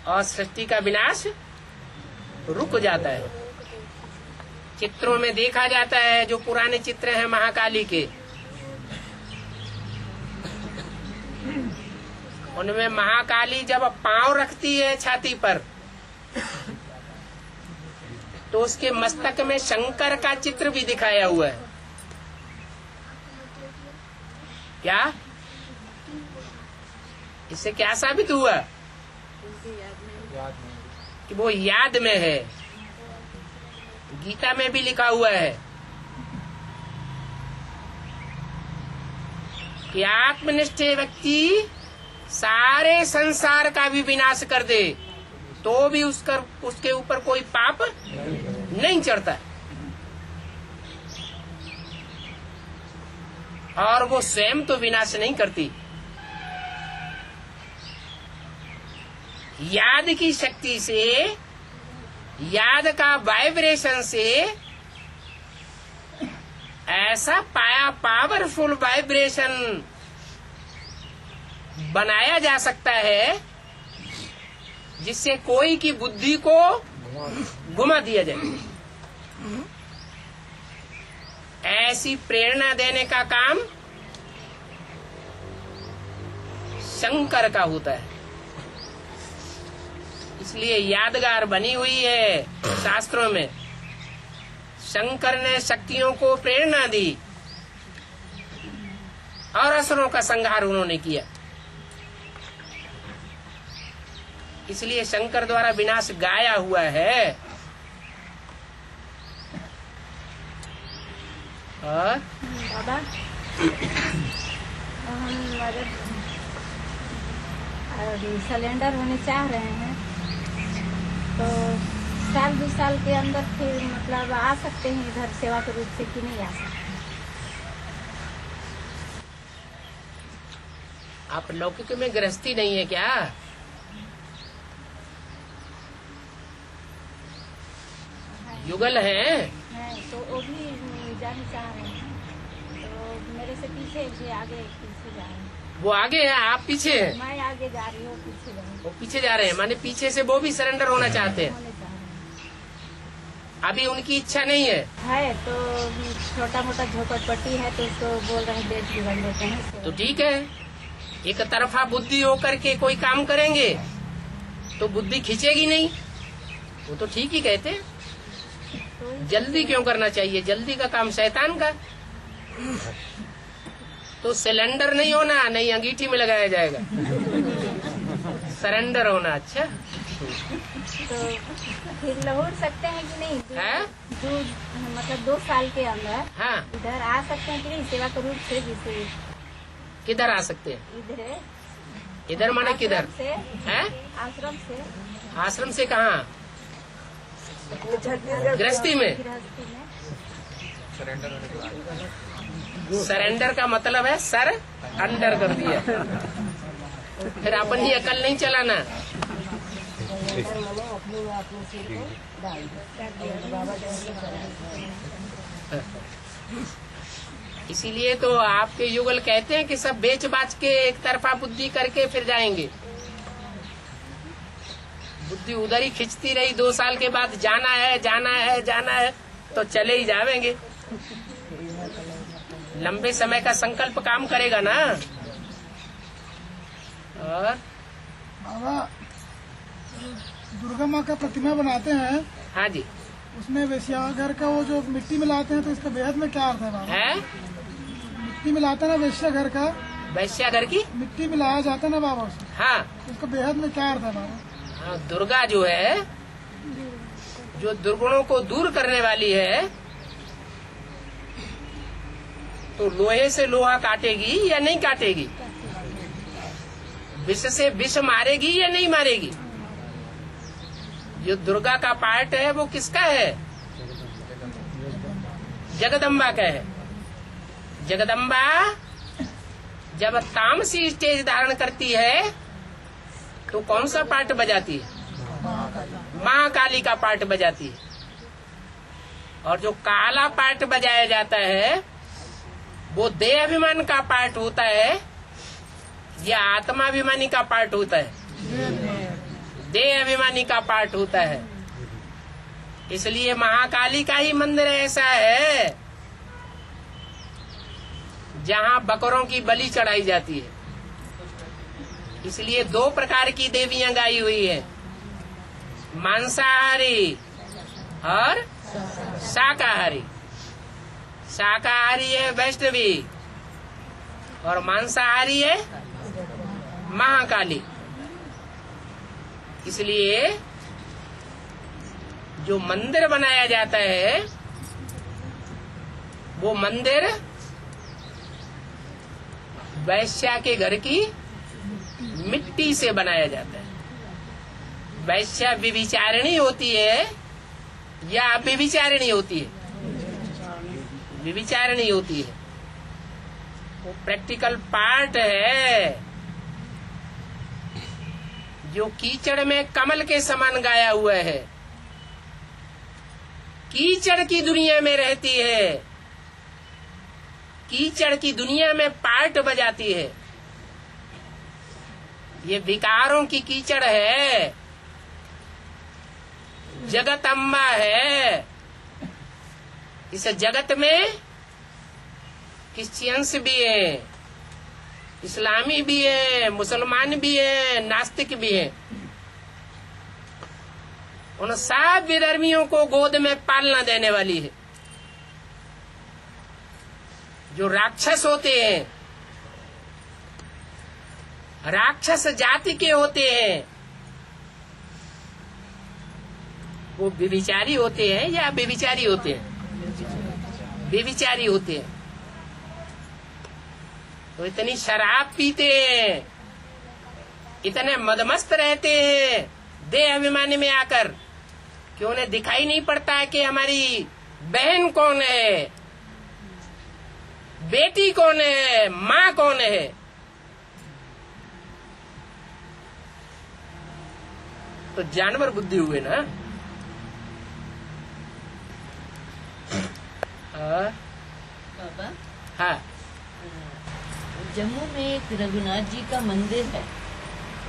और सृष्टि का विनाश रुक जाता है। चित्रों में देखा जाता है, जो पुराने चित्र हैं महाकाली के, उनमें महाकाली जब पांव रखती है छाती पर तो उसके मस्तक में शंकर का चित्र भी दिखाया हुआ है। क्या इससे क्या साबित हुआ? कि वो याद में है। गीता में भी लिखा हुआ है कि आत्मनिष्ठ व्यक्ति सारे संसार का भी विनाश कर दे तो भी उसके ऊपर कोई पाप नहीं चढ़ता, और वो स्वयं तो विनाश नहीं करती। याद की शक्ति से, याद का वाइब्रेशन से ऐसा पावरफुल वाइब्रेशन बनाया जा सकता है जिससे कोई की बुद्धि को घुमा दिया जाए। ऐसी प्रेरणा देने का काम शंकर का होता है। इसलिए यादगार बनी हुई है शास्त्रों में। शंकर ने शक्तियों को प्रेरणा दी और असुरों का संहार उन्होंने किया। इसलिए शंकर द्वारा विनाश गाया हुआ है। और बाबा, हम अगर सिलेंडर होने चाह रहे हैं तो 1-2 साल के अंदर फिर मतलब आ सकते हैं इधर सेवा के रूप से कि नहीं आ सकते? आप लौकिक में गृहस्थी नहीं है क्या? युगल है तो वो भी जाने चाह रहे हैं, तो मेरे से पीछे भी आगे पीछे जा रहे हैं। वो आगे है, आप पीछे हैं। मैं आगे जा रही हूँ, पीछे जा रही हूँ। वो पीछे जा रहे हैं, माने पीछे से वो भी सरेंडर होना चाहते हैं। होने चाह रहे हैं। अभी उनकी इच्छा नहीं है तो छोटा मोटा झोपड़पट्टी है तो उसको बोल रहे हैं डेट बिगड़ देते हैं। तो ठीक है, एक तरफा बुद्धि होकर के कोई काम करेंगे तो बुद्धि खींचेगी नहीं। वो तो ठीक ही कहते हैं। जल्दी क्यों करना चाहिए? जल्दी का काम शैतान का। तो सिलेंडर नहीं होना, नहीं अंगीठी में लगाया जाएगा। सरेंडर होना। अच्छा, तो फिर लाहौर सकते हैं कि नहीं? है? जो मतलब 2 साल के अंदर हाँ, इधर आ सकते हैं कि नहीं सेवा का रूप से? जैसे किधर आ सकते हैं? इधर इधर माने किधर आश्रम से, है? आश्रम से, आश्रम से कहाँ? गृहस्थी में। गृहस्थी में। सरेंडर का मतलब है सर अंडर कर दिया। फिर अपन ही अकल नहीं चलाना। इसीलिए तो आपके युगल कहते हैं कि सब बेच बाच के एक तरफा बुद्धि करके फिर जाएंगे। बुद्धि उधर ही खिंचती रही, 2 साल के बाद जाना है जाना है जाना है तो चले ही जावेंगे। लंबे समय का संकल्प काम करेगा ना। और बाबा दुर्गा माँ का प्रतिमा बनाते हैं, हाँ जी, उसमें वेश्याघर का वो जो मिट्टी मिलाते हैं, तो इसका बेहद में क्या अर्थ है बाबा? है मिट्टी मिलाते हैं ना वेश्याघर का, वैश्याघर की। मिट्टी मिलाया जाता है ना बाबा उसमें, हाँ, उसका बेहद में क्या अर्थ है बाबा? हाँ, दुर्गा जो है, जो दुर्गुणों को दूर करने वाली है, तो लोहे से लोहा काटेगी या नहीं काटेगी? विष से विष मारेगी या नहीं मारेगी? जो दुर्गा का पार्ट है वो किसका है? जगदम्बा का है। जगदम्बा जब तामसी स्टेज धारण करती है तो कौन सा पार्ट बजाती है? महाकाली का पार्ट बजाती है। और जो काला पार्ट बजाया जाता है वो देह अभिमान का पार्ट होता है या आत्माभिमानी का पार्ट होता है? देह अभिमानी का पार्ट होता है। इसलिए महाकाली का ही मंदिर ऐसा है जहाँ बकरों की बलि चढ़ाई जाती है। इसलिए 2 प्रकार की देवियां गाई हुई है, मांसाहारी और शाकाहारी। शाकाहारी है वैष्णवी और मांसाहारी है महाकाली। इसलिए जो मंदिर बनाया जाता है वो मंदिर वैश्या के घर की मिट्टी से बनाया जाता है। वैश्या व्यभिचारिणी होती है या व्यभिचारिणी होती है? व्यभिचारिणी होती है। वो प्रैक्टिकल पार्ट है जो कीचड़ में कमल के समान गाया हुआ है। कीचड़ की दुनिया में रहती है, कीचड़ की दुनिया में पार्ट बजाती है। ये विकारों की कीचड़ है, जगत अम्बा है। इस जगत में क्रिश्चियंस भी है, इस्लामी भी है, मुसलमान भी है, नास्तिक भी है। उन सब विधर्मियों को गोद में पालना देने वाली है। जो राक्षस होते हैं, राक्षस जाति के होते हैं, वो व्यभिचारी होते हैं या व्यभिचारी होते हैं? व्यभिचारी होते हैं। तो इतनी शराब पीते हैं, इतने मदमस्त रहते हैं देह अभिमानी में आकर कि उन्हें दिखाई नहीं पड़ता है कि हमारी बहन कौन है, बेटी कौन है, माँ कौन है। तो जानवर बुद्धि हुए ना। बाबा, हाँ, जम्मू में एक रघुनाथ जी का मंदिर है।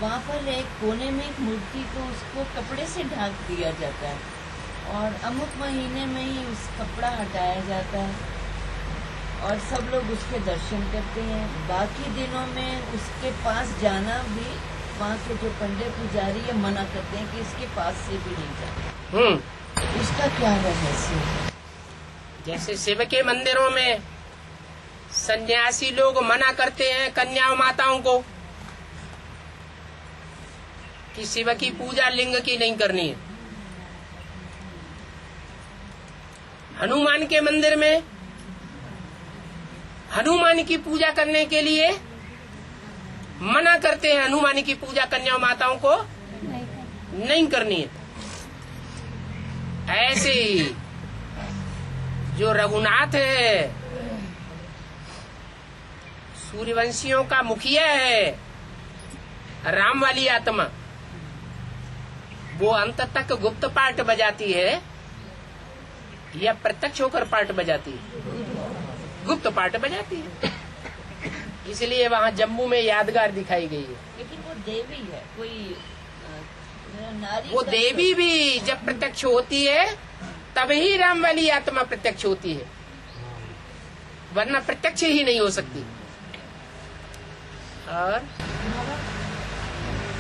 वहाँ पर एक कोने में एक मूर्ति को उसको कपड़े से ढक दिया जाता है और अमुक महीने में ही उस कपड़ा हटाया जाता है और सब लोग उसके दर्शन करते हैं। बाकी दिनों में उसके पास जाना भी वहाँ के जो पंडित पुजारी है मना करते हैं कि इसके पास से भी नहीं जाते। उसका क्या रहस्य है? जैसे शिव के मंदिरों में सन्यासी लोग मना करते हैं कन्या माताओं को कि शिव की पूजा लिंग की नहीं करनी है। हनुमान के मंदिर में हनुमान की पूजा करने के लिए मना करते हैं, हनुमान की पूजा कन्या माताओं को नहीं करनी है। ऐसे ही जो रघुनाथ है, सूर्यवंशियों का मुखिया है, राम वाली आत्मा, वो अंत तक गुप्त पार्ट बजाती है या प्रत्यक्ष होकर पार्ट बजाती है? गुप्त पार्ट बजाती है। इसलिए वहाँ जम्मू में यादगार दिखाई गई है। लेकिन वो देवी है, कोई नारी वो का- देवी भी जब प्रत्यक्ष होती है तब ही राम वाली आत्मा प्रत्यक्ष होती है, वरना प्रत्यक्ष ही नहीं हो सकती। और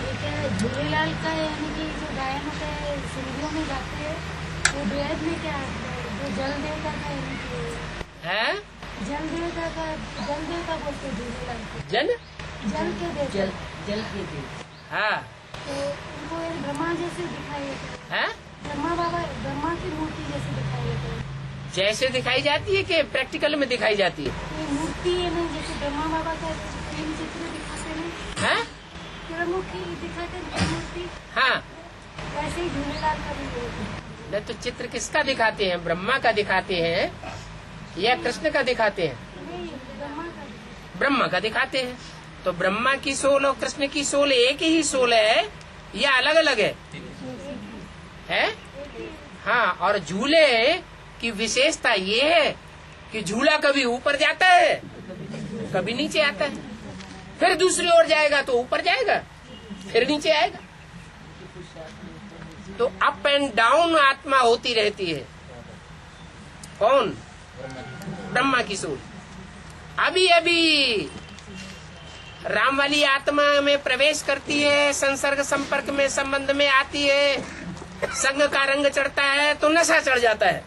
ये क्या है, झूलेलाल का है, यानी कि जो गायन होता है सीढ़ियों में जाते हैं, वो वेद में क्या है, जो जल देवता का, यानी कि है जल देवता बोलते हैं झूलेलाल को, जन जल के देवता। जल के देव। हाँ तो उनको एक ब्रह्मा जैसे दिखाई देते हैं, है ब्रह्मा की मूर्ति जैसे दिखाई देते हैं। जैसे दिखाई जाती है कि प्रैक्टिकल में दिखाई जाती है? ये मूर्ति है ना, जैसे ब्रह्मा बाबा का तीन चित्र दिखाते हैं, है त्रिमुखी दिखाते हैं मूर्ति, हाँ। वैसे ही झूलेलाल का भी है। न तो चित्र किसका दिखाते हैं, ब्रह्मा का दिखाते हैं या कृष्ण का दिखाते हैं? नहीं, ब्रह्मा का। ब्रह्मा का दिखाते हैं। तो ब्रह्मा की सोल और कृष्ण की सोल एक ही सोल है या अलग अलग है? हाँ। और झूले की विशेषता ये है कि झूला कभी ऊपर जाता है, कभी नीचे आता है, फिर दूसरी ओर जाएगा तो ऊपर जाएगा, फिर नीचे आएगा। तो अप एंड डाउन आत्मा होती रहती है। कौन? ब्रह्मा की सोल। अभी अभी राम वाली आत्मा में प्रवेश करती है, संसर्ग संपर्क में संबंध में आती है, संग का रंग चढ़ता है तो नशा चढ़ जाता है,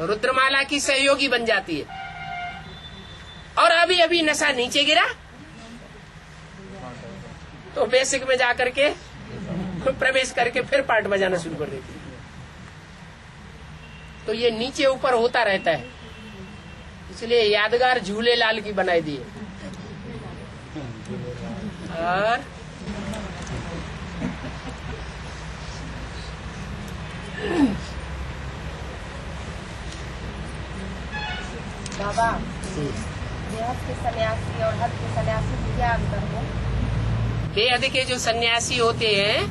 रुद्रमाला की सहयोगी बन जाती है। और अभी अभी नशा नीचे गिरा तो बेसिक में जाकर के प्रवेश करके फिर पार्ट बजाना शुरू कर देती है। तो ये नीचे ऊपर होता रहता है, इसलिए यादगार झूलेलाल की बनाई दी है। और बाबा, बेहद के सन्यासी और हद के सन्यासी में क्या अंतर है? बेहद के जो सन्यासी होते हैं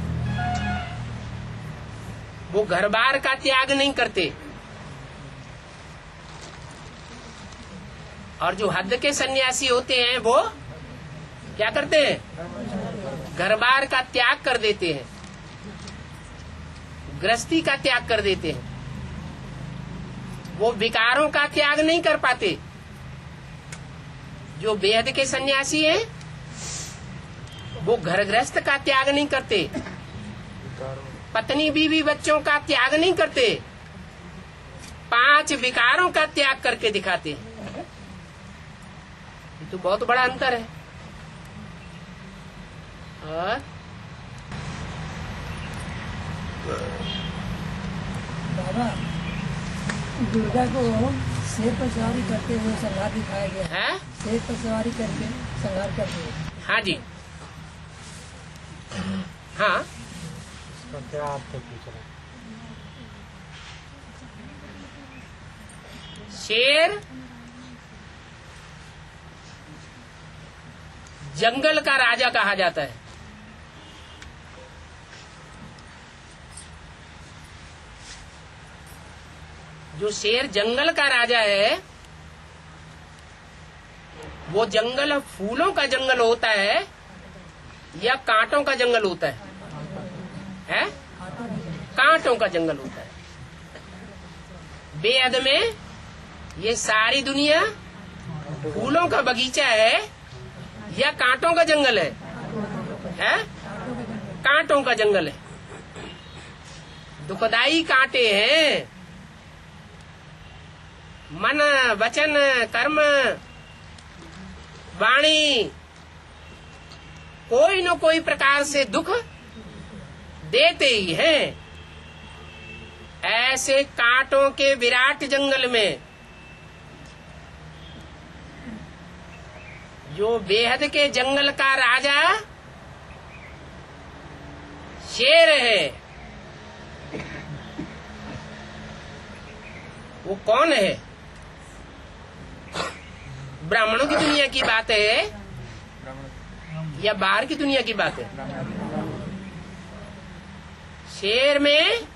वो घर बार का त्याग नहीं करते, और जो हद के सन्यासी होते हैं वो क्या करते हैं? घर बार का त्याग कर देते हैं, गृहस्थी का त्याग कर देते हैं। वो विकारों का त्याग नहीं कर पाते। जो बेहद के सन्यासी हैं वो घर गृहस्थ का त्याग नहीं करते, पत्नी बीवी बच्चों का त्याग नहीं करते, 5 विकारों का त्याग करके दिखाते हैं। ये तो बहुत बड़ा अंतर है। और बाबा, दुर्गा को शेर पर सवारी करते हुए संहार दिखाया गया है। है? शेर पर सवारी करके संहार करते हुए। हाँ जी, हाँ। क्या आपको पूछ रहा है? शेर जंगल का राजा कहा जाता है। जो शेर जंगल का राजा है वो जंगल फूलों का जंगल होता है या कांटों का जंगल होता है? हैं? कांटों का जंगल होता है। बेअद में ये सारी दुनिया फूलों का बगीचा है या कांटों का जंगल है? हैं? कांटों का जंगल है। दुखदाई कांटे हैं, मन वचन कर्म वाणी कोई न कोई प्रकार से दुख देते ही हैं। ऐसे कांटों के विराट जंगल में जो बेहद के जंगल का राजा शेर है, वो कौन है? ब्राह्मणों की दुनिया की बात है या बाहर की दुनिया की बात है? शेर में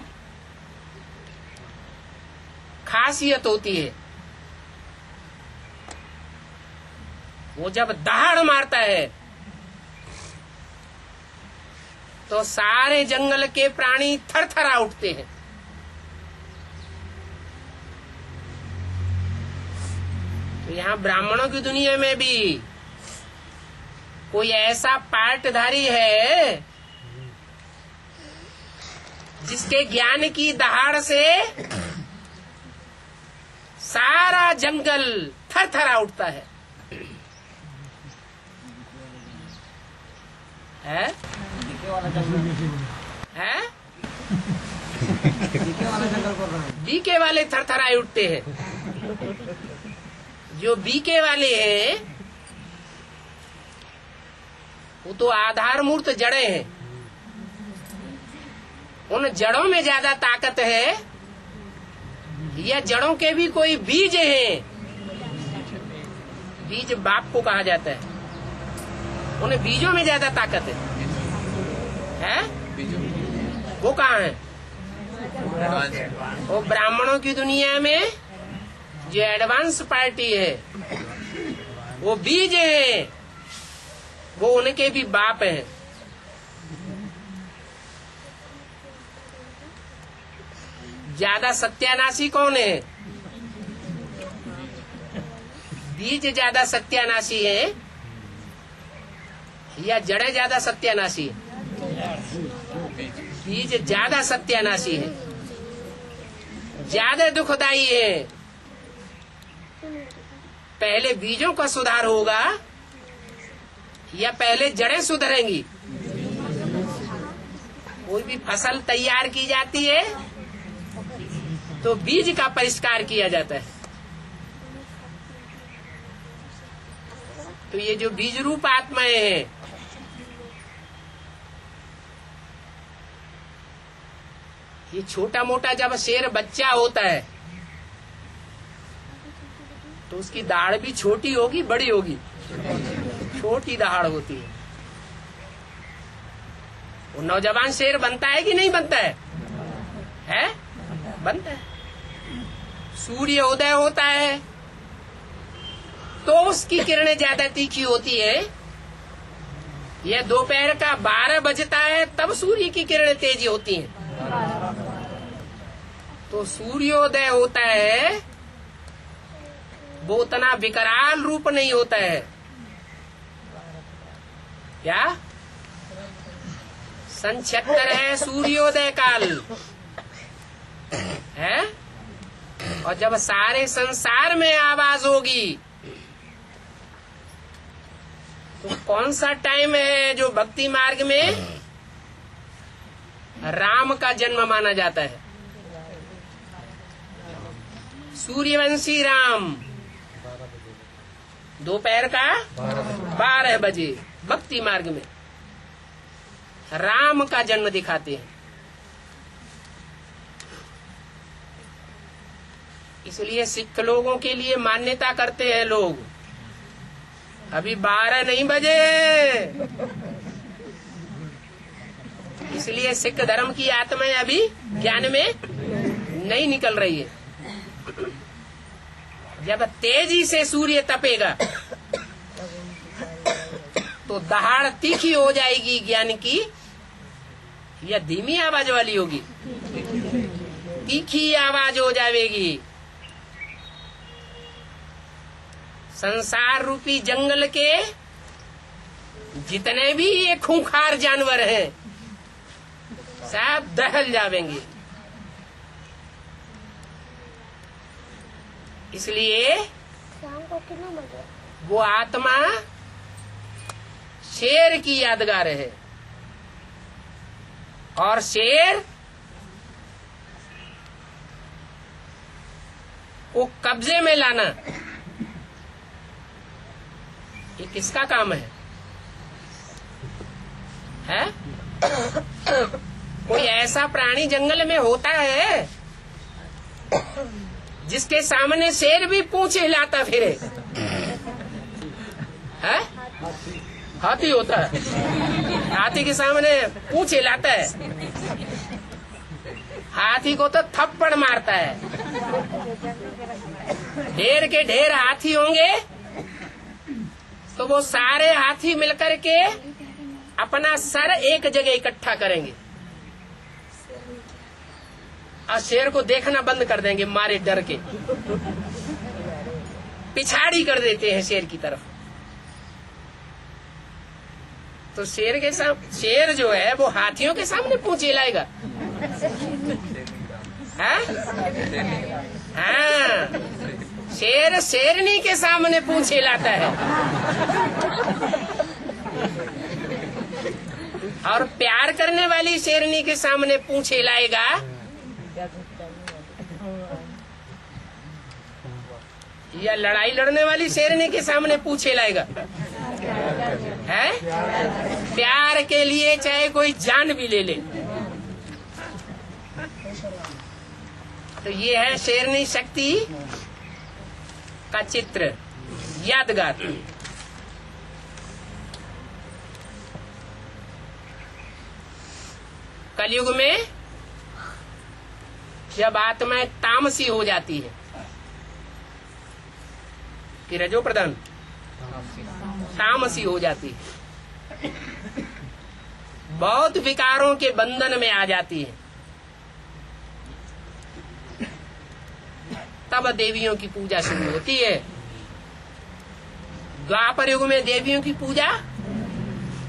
खासियत होती है, वो जब दहाड़ मारता है तो सारे जंगल के प्राणी थरथरा उठते हैं। तो यहाँ ब्राह्मणों की दुनिया में भी कोई ऐसा पाटधारी है जिसके ज्ञान की दहाड़ से सारा जंगल थरथरा उठता है? डीके वाला जंगल है? डीके वाला जंगल बोल रहा हूँ। बीके वाले थरथराए उठते हैं। जो बीके वाले हैं वो तो आधार मूर्त जड़ें हैं। उन जड़ों में ज्यादा ताकत है या जड़ों के भी कोई बीज हैं? बीज बाप को कहा जाता है। उन बीजों में ज्यादा ताकत है? वो कहाँ है? वो ब्राह्मणों की दुनिया में जो एडवांस पार्टी है वो बीज है, वो उनके भी बाप हैं। ज्यादा सत्यानाशी कौन है? बीज ज्यादा सत्यानाशी है या जड़ें ज्यादा सत्यानाशी है? बीज ज्यादा सत्यानाशी है, ज्यादा दुखदाई है। पहले बीजों का सुधार होगा या पहले जड़ें सुधरेंगी? कोई भी फसल तैयार की जाती है तो बीज का परिष्कार किया जाता है। तो ये जो बीज रूप आत्माएं हैं, ये छोटा मोटा जब शेर बच्चा होता है तो उसकी दाढ़ भी छोटी होगी बड़ी होगी? छोटी दाढ़ होती है। वो नौजवान शेर बनता है कि नहीं बनता है? बनता है। सूर्य उदय होता है तो उसकी किरणें ज्यादा तीखी होती है, या दोपहर का 12 बजता है तब सूर्य की किरणें तेजी होती हैं? तो सूर्योदय होता है वो उतना विकराल रूप नहीं होता है। क्या? सन 76 है सूर्योदय काल है, और जब सारे संसार में आवाज होगी तो कौन सा टाइम है जो भक्ति मार्ग में राम का जन्म माना जाता है? सूर्यवंशी राम दोपहर का 12 बजे भक्ति मार्ग में राम का जन्म दिखाते हैं। इसलिए सिख लोगों के लिए मान्यता करते हैं लोग, अभी 12 नहीं बजे, इसलिए सिख धर्म की आत्माएं अभी ज्ञान में नहीं निकल रही है। जब तेजी से सूर्य तपेगा तो दहाड़ तीखी हो जाएगी ज्ञान की, या धीमी आवाज वाली होगी? तीखी आवाज हो जाएगी। संसार रूपी जंगल के जितने भी ये खूंखार जानवर हैं सब दहल जावेंगे। इसलिए वो आत्मा शेर की यादगार है, और शेर को कब्जे में लाना ये किसका काम है? कोई ऐसा प्राणी जंगल में होता है जिसके सामने शेर भी पूंछ हिलाता फिरे? है? हाथी होता है, हाथी के सामने पूंछ हिलाता है, हाथी को तो थप्पड़ मारता है। ढेर के ढेर हाथी होंगे तो वो सारे हाथी मिलकर के अपना सर एक जगह इकट्ठा करेंगे और शेर को देखना बंद कर देंगे, मारे डर के पिछाड़ी कर देते हैं शेर की तरफ। तो शेर जो है वो हाथियों के सामने पूंछ हिलाएगा? हाँ, शेर शेरनी के सामने पूंछ हिलाता है, और प्यार करने वाली शेरनी के सामने पूंछ हिलाएगा या लड़ाई लड़ने वाली शेरनी के सामने पूंछ हिलाएगा? है? प्यार के लिए चाहे कोई जान भी ले ले। तो ये है शेरनी शक्ति का चित्र, यादगार। कलयुग में जब आत्माएं तामसी हो जाती है कि रजो प्रधान तामसी हो जाती है, बहुत विकारों के बंधन में आ जाती है, तब देवियों की पूजा शुरू होती है। द्वापर युग में देवियों की पूजा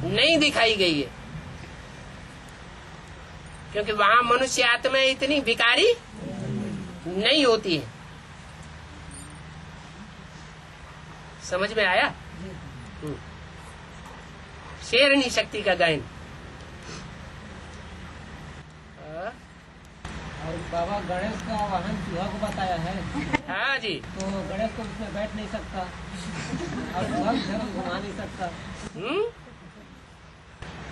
नहीं दिखाई गई है, क्योंकि वहां मनुष्य आत्माएं इतनी विकारी नहीं होती है। समझ में आया? शेरनी शक्ति का गायन। और बाबा गणेश का वाहन चूहा को बताया है। हाँ जी। तो गणेश तो उसमें बैठ नहीं सकता और चूहा घुमा नहीं सकता।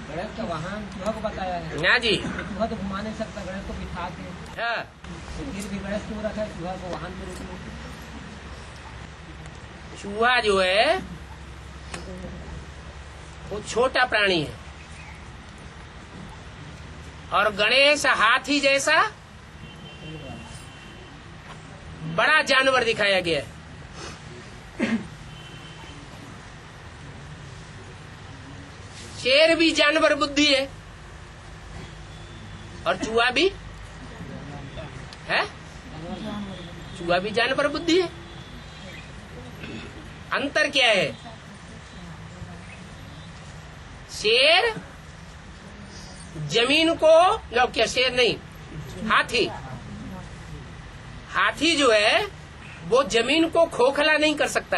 गणेश का वाहन चूहा को बताया है। हाँ जी। तो चूहा तो घुमा नहीं सकता, गणेश को बिठा के। हाँ। तो फिर भी गणेश क्यों रखा है चूहा को वाहन के रूप में? चूहा जो है वो छोटा प्राणी है, और गणेश हाथी जैसा बड़ा जानवर दिखाया गया है। शेर भी जानवर बुद्धि है और चूहा भी है, चूहा भी जानवर बुद्धि है। अंतर क्या है? शेर जमीन को, जो क्या शेर नहीं, हाथी, हाथी जो है वो जमीन को खोखला नहीं कर सकता,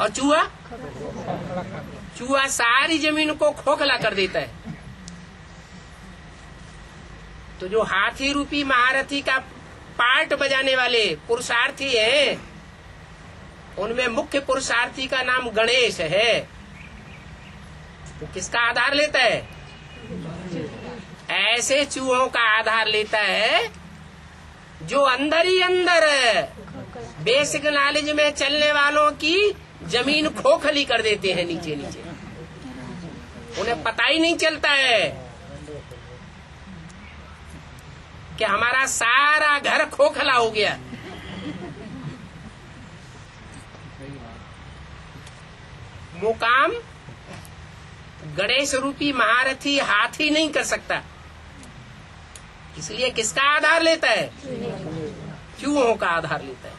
और चूहा, चूहा सारी जमीन को खोखला कर देता है। तो जो हाथी रूपी महारथी का पार्ट बजाने वाले पुरुषार्थी हैं, उनमें मुख्य पुरुषार्थी का नाम गणेश है। तो किसका आधार लेता है? ऐसे चूहों का आधार लेता है जो अंदर ही अंदर बेसिक नॉलेज में चलने वालों की जमीन खोखली कर देते हैं, नीचे नीचे उन्हें पता ही नहीं चलता है कि हमारा सारा घर खोखला हो गया। वो काम गणेश रूपी महारथी हाथी नहीं कर सकता। इसलिए किसका आधार लेता है? चूहों का आधार लेता है।